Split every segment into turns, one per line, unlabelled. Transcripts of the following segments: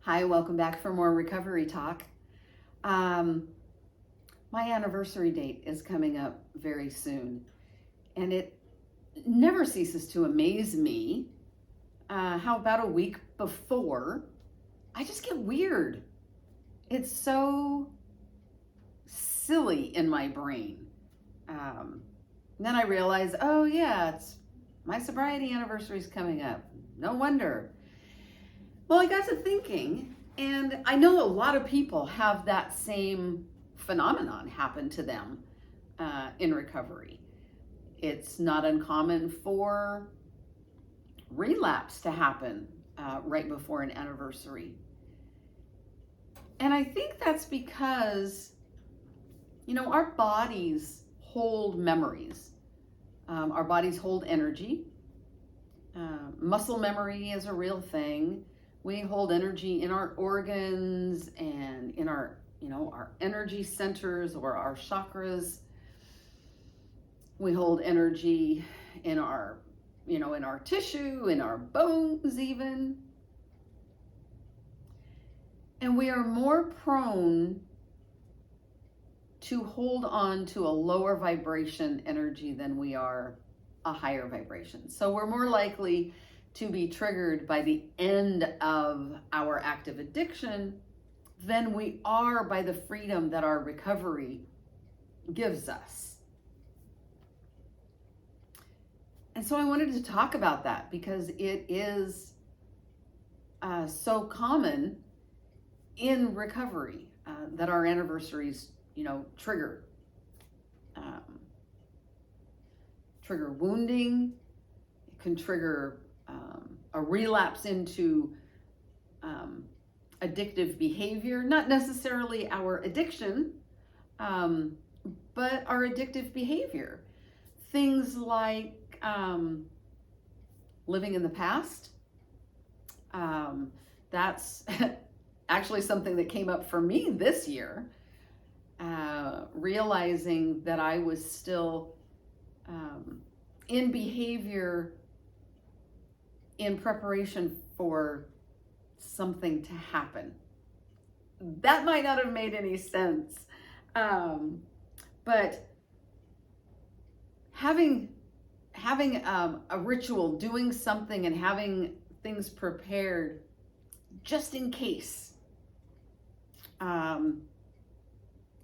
Hi, welcome back for more recovery talk. My anniversary date is coming up very soon, and it never ceases to amaze me how about a week before, I just get weird. It's so silly in my brain. Then I realize, oh yeah, it's my sobriety anniversary is coming up. No wonder. Well, I got to thinking, and I know a lot of people have that same phenomenon happen to them in recovery. It's not uncommon for relapse to happen right before an anniversary. And I think that's because, our bodies hold memories. Our bodies hold energy. Muscle memory is a real thing. We hold energy in our organs and in our energy centers or our chakras. We hold energy in our, in our tissue, in our bones even. And we are more prone to hold on to a lower vibration energy than we are a higher vibration. So we're more likely to be triggered by the end of our active addiction than we are by the freedom that our recovery gives us. And so I wanted to talk about that because it is so common in recovery that our anniversaries, trigger wounding. It can trigger a relapse into addictive behavior, not necessarily our addiction, but our addictive behavior. Things like living in the past. That's actually something that came up for me this year, realizing that I was still in behavior in preparation for something to happen. That might not have made any sense, but having a ritual, doing something and having things prepared just in case.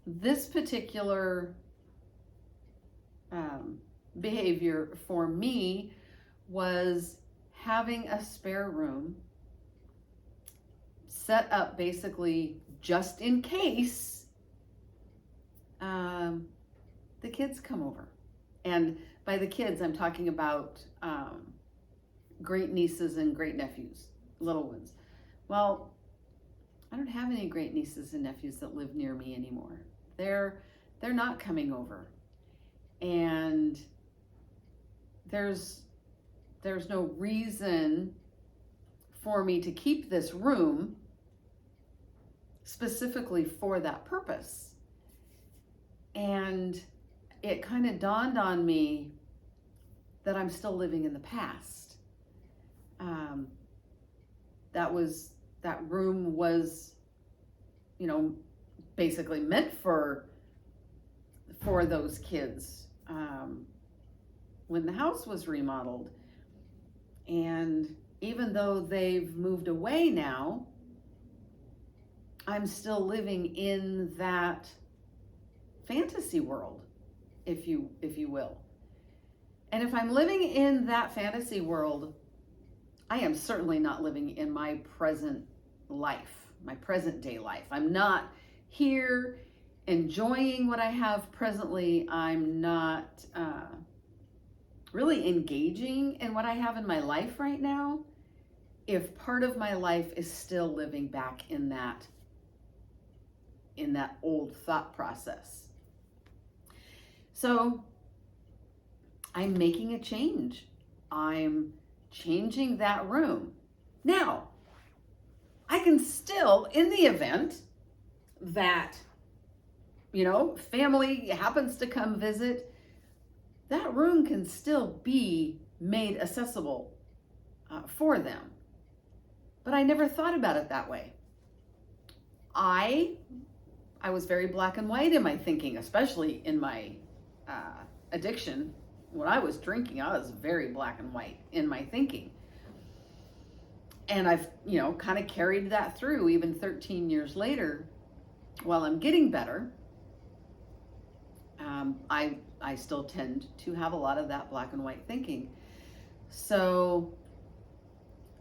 This particular behavior for me was having a spare room set up basically just in case the kids come over. And by the kids, I'm talking about great nieces and great nephews, little ones. Well, I don't have any great nieces and nephews that live near me anymore. They're not coming over. And there's no reason for me to keep this room specifically for that purpose. And it kind of dawned on me that I'm still living in the past. That room was, basically meant for those kids when the house was remodeled. And even though they've moved away now, I'm still living in that fantasy world, if you will. And if I'm living in that fantasy world, I am certainly not living in my present life, my present day life. I'm not here enjoying what I have presently. I'm not really engaging in what I have in my life right now if part of my life is still living back in that old thought process. So I'm making a change. I'm changing that room. Now, I can still, in the event that, family happens to come visit, that room can still be made accessible for them. But I never thought about it that way. I was very black and white in my thinking, especially in my addiction. When I was drinking, I was very black and white in my thinking. And I've, kind of carried that through even 13 years later. While I'm getting better, I still tend to have a lot of that black and white thinking. So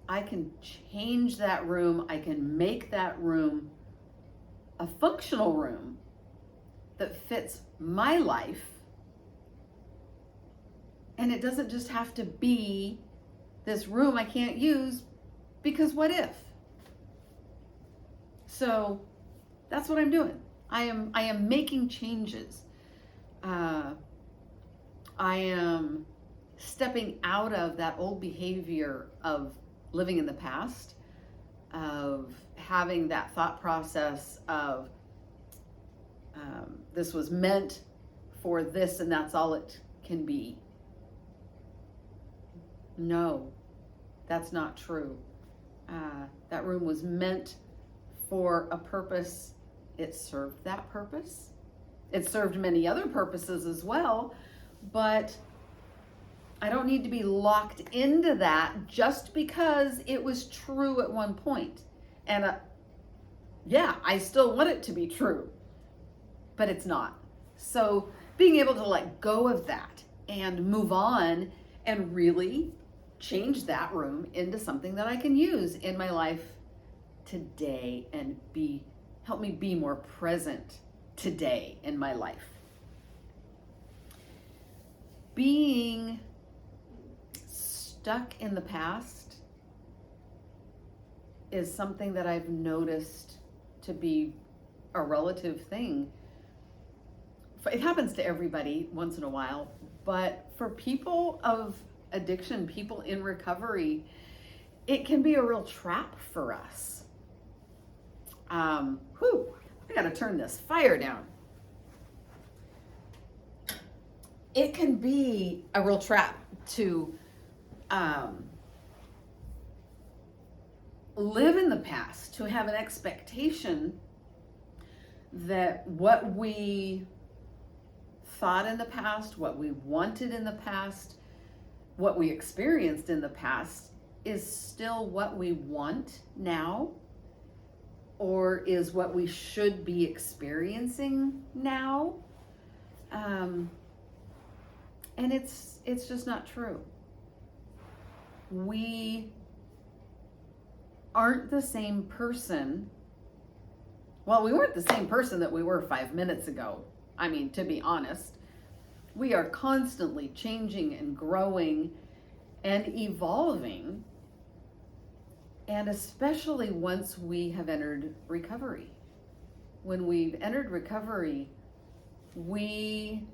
I can change that room. I can make that room a functional room that fits my life. And it doesn't just have to be this room I can't use, because what if? So that's what I'm doing. I am making changes. I am stepping out of that old behavior of living in the past, of having that thought process of this was meant for this and that's all it can be. No, that's not true. That room was meant for a purpose. It served that purpose. It served many other purposes as well, but I don't need to be locked into that just because it was true at one point. And yeah, I still want it to be true, but it's not. So being able to let go of that and move on and really change that room into something that I can use in my life today and help me be more present today in my life. Being stuck in the past is something that I've noticed to be a relative thing. It happens to everybody once in a while, but for people of addiction, people in recovery, it can be a real trap for us. I gotta turn this fire down. It can be a real trap to live in the past, to have an expectation that what we thought in the past, what we wanted in the past, what we experienced in the past is still what we want now, or is what we should be experiencing now. And it's just not true. We aren't the same person. Well, we weren't the same person that we were 5 minutes ago. I mean, to be honest, we are constantly changing and growing and evolving. And especially once we have entered recovery. When we've entered recovery, we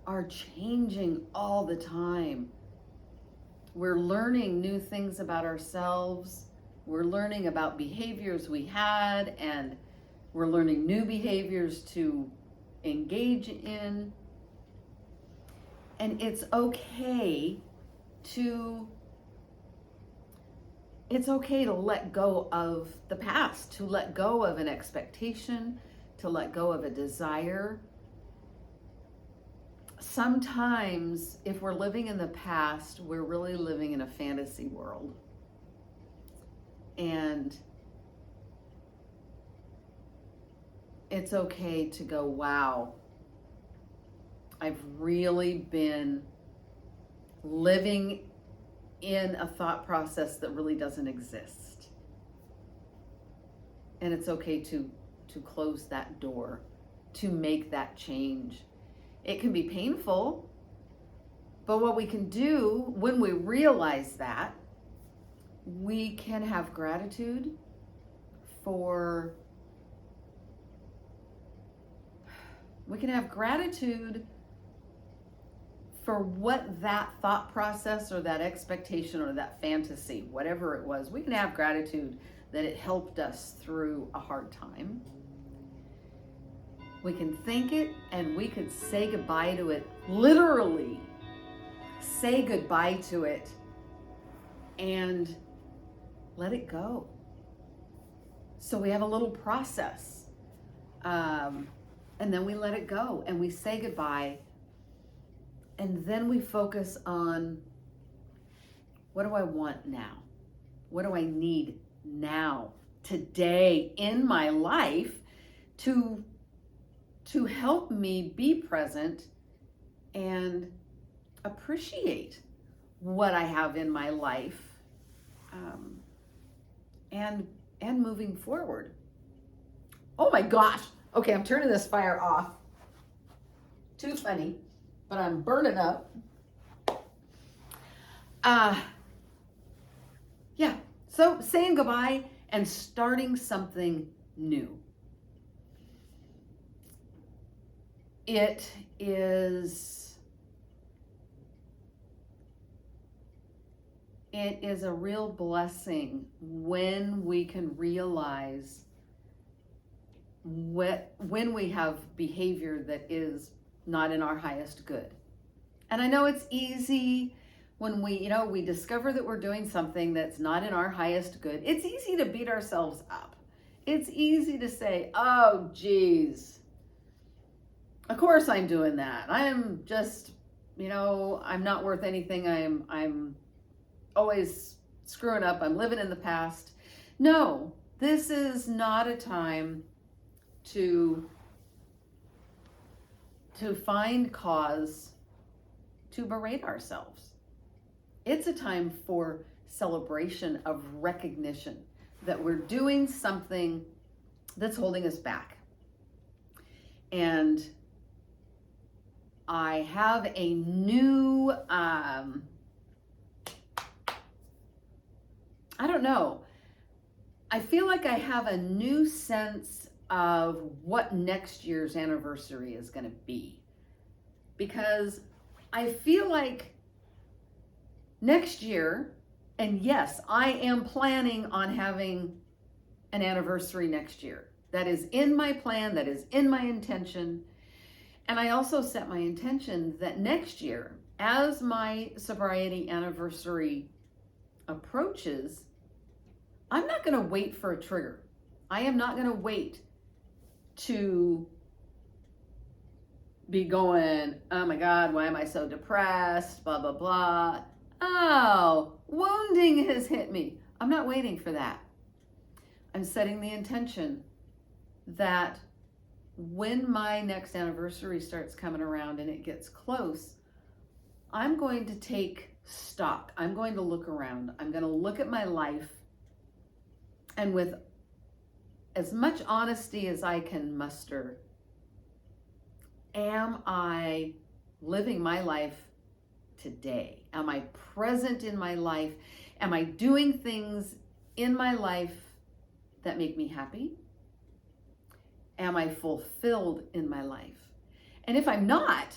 are changing all the time. We're learning new things about ourselves. We're learning about behaviors we had, and we're learning new behaviors to engage in. And it's okay to let go of the past, to let go of an expectation, to let go of a desire. Sometimes, if we're living in the past, we're really living in a fantasy world. And it's okay to go, wow, I've really been living in a thought process that really doesn't exist. And it's okay to close that door, to make that change. It can be painful, but what we can do when we realize that, we can have gratitude for what that thought process or that expectation or that fantasy, whatever it was. We can have gratitude that it helped us through a hard time. We can thank it, and we could say goodbye to it, literally say goodbye to it and let it go. So we have a little process. And then we let it go and we say goodbye. And then we focus on, what do I want now? What do I need now, today, in my life to help me be present and appreciate what I have in my life, and moving forward. Oh my gosh. Okay, I'm turning this fire off. Too funny, but I'm burning up. Yeah, so saying goodbye and starting something new. It is a real blessing when we can realize when we have behavior that is not in our highest good. And I know it's easy when we discover that we're doing something that's not in our highest good. It's easy to beat ourselves up. It's easy to say, oh, geez, of course I'm doing that. I'm just, I'm not worth anything. I'm always screwing up. I'm living in the past. No, this is not a time to find cause to berate ourselves. It's a time for celebration of recognition that we're doing something that's holding us back. And I have a new, I don't know. I feel like I have a new sense of what next year's anniversary is going to be. Because I feel like next year, and yes, I am planning on having an anniversary next year. That is in my plan, that is in my intention. And I also set my intention that next year, as my sobriety anniversary approaches, I'm not going to wait for a trigger. I am not going to wait to be going, oh my God, why am I so depressed? Blah, blah, blah. Oh, wounding has hit me. I'm not waiting for that. I'm setting the intention that when my next anniversary starts coming around and it gets close, I'm going to take stock. I'm going to look around. I'm going to look at my life, and with as much honesty as I can muster, am I living my life today? Am I present in my life? Am I doing things in my life that make me happy? Am I fulfilled in my life? And if I'm not,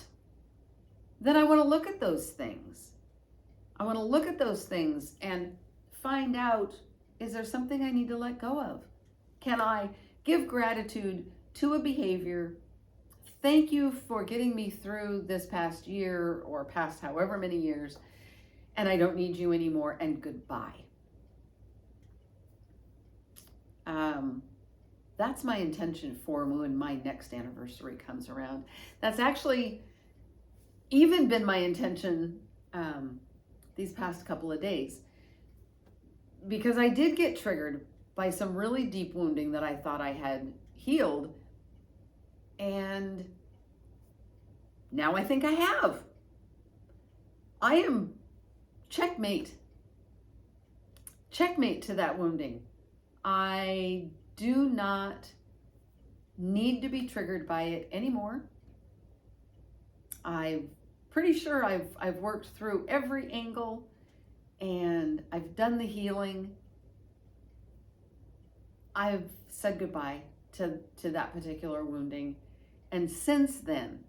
then I want to look at those things. I want to look at those things and find out, is there something I need to let go of? Can I give gratitude to a behavior? Thank you for getting me through this past year or past however many years, and I don't need you anymore, and goodbye. That's my intention for when my next anniversary comes around. That's actually even been my intention these past couple of days, because I did get triggered by some really deep wounding that I thought I had healed, and now I think I have. I am checkmate to that wounding. I do not need to be triggered by it anymore. I'm pretty sure I've worked through every angle and I've done the healing. I've said goodbye to that particular wounding. And since then,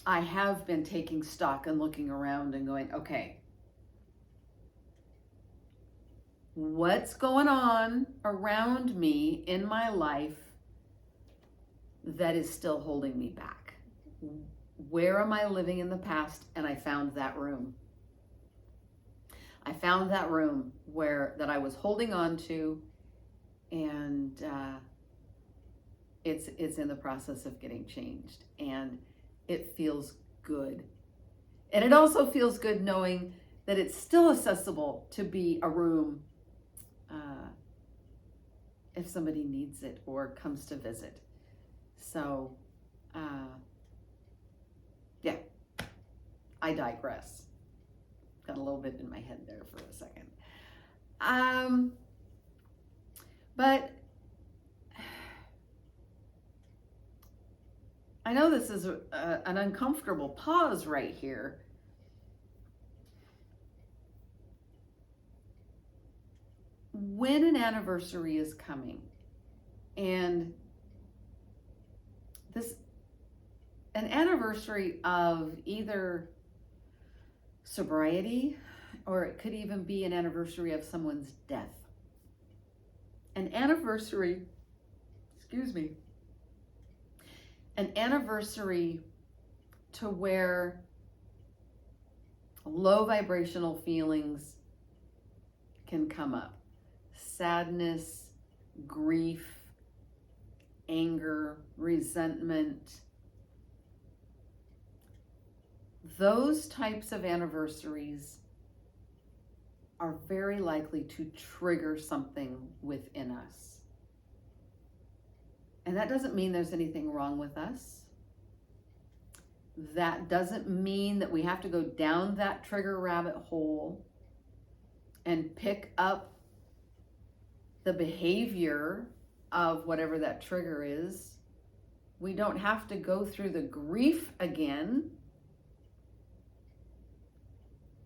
I have been taking stock and looking around and going, okay, what's going on around me in my life that is still holding me back? Where am I living in the past? And I found that room. I found that room that I was holding on to, and it's in the process of getting changed, and it feels good. And it also feels good knowing that it's still accessible to be a room if somebody needs it or comes to visit. So, yeah, I digress. Got a little bit in my head there for a second. But I know this is an uncomfortable pause right here. When an anniversary is coming, and an anniversary of either sobriety, or it could even be an anniversary of someone's death. An anniversary, an anniversary to where low vibrational feelings can come up. Sadness, grief, anger, resentment. Those types of anniversaries are very likely to trigger something within us. And that doesn't mean there's anything wrong with us. That doesn't mean that we have to go down that trigger rabbit hole and pick up the behavior of whatever that trigger is. We don't have to go through the grief again.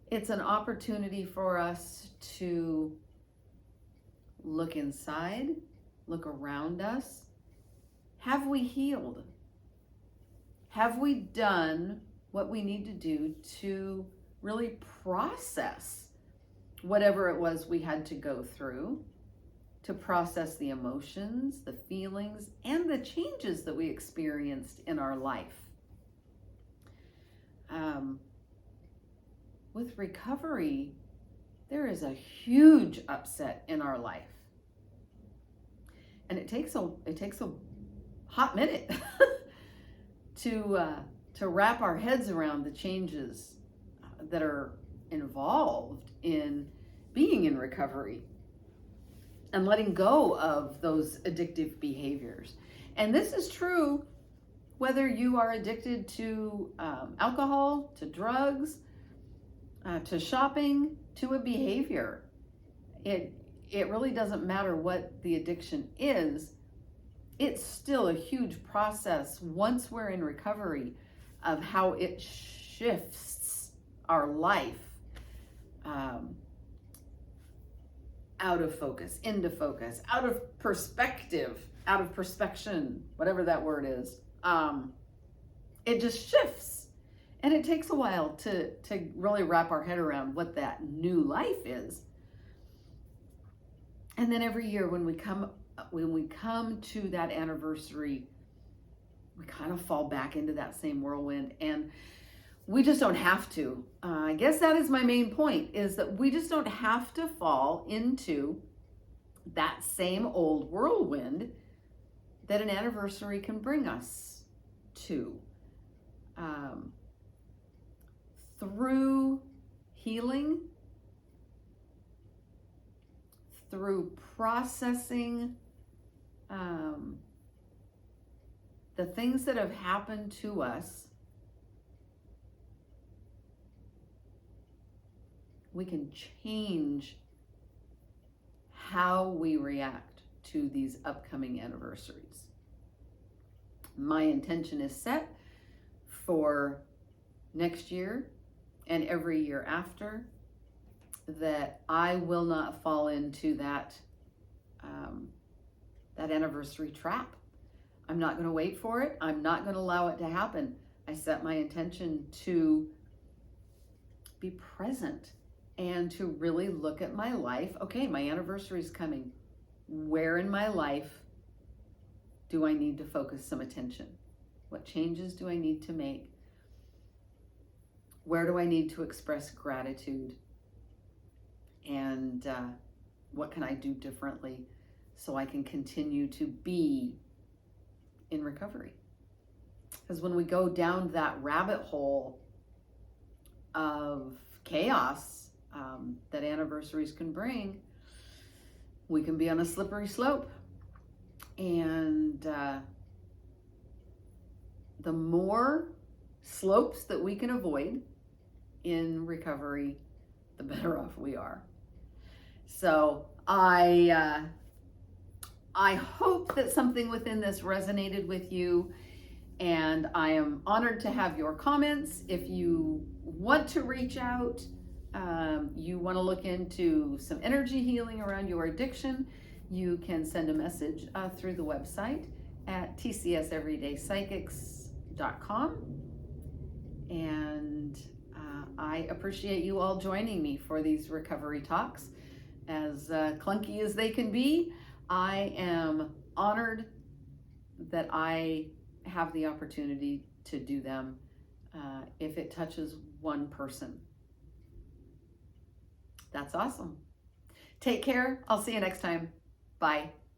It's an opportunity for us to look inside, look around us. Have we healed? Have we done what we need to do to really process whatever it was we had to go through, to process the emotions, the feelings, and the changes that we experienced in our life? With recovery, there is a huge upset in our life. And it takes a hot minute to wrap our heads around the changes that are involved in being in recovery and letting go of those addictive behaviors. And this is true whether you are addicted to alcohol, to drugs, to shopping, to a behavior. It really doesn't matter what the addiction is. It's still a huge process once we're in recovery of how it shifts our life out of focus, into focus, out of perspective, out of perspection, whatever that word is. It just shifts. And it takes a while to really wrap our head around what that new life is. And then every year when we come to that anniversary, we kind of fall back into that same whirlwind, and we just don't have to. I guess that is my main point, is that we just don't have to fall into that same old whirlwind that an anniversary can bring us to. Through healing, through processing the things that have happened to us, we can change how we react to these upcoming anniversaries. My intention is set for next year and every year after that I will not fall into that anniversary trap. I'm not going to wait for it. I'm not going to allow it to happen. I set my intention to be present and to really look at my life. Okay, my anniversary is coming. Where in my life do I need to focus some attention? What changes do I need to make? Where do I need to express gratitude? And what can I do differently so I can continue to be in recovery. Because when we go down that rabbit hole of chaos that anniversaries can bring, we can be on a slippery slope. And the more slopes that we can avoid in recovery, the better off we are. So I hope that something within this resonated with you, and I am honored to have your comments. If you want to reach out, you want to look into some energy healing around your addiction, you can send a message through the website at tcseverydaypsychics.com. And I appreciate you all joining me for these recovery talks. As clunky as they can be, I am honored that I have the opportunity to do them if it touches one person. That's awesome. Take care. I'll see you next time. Bye.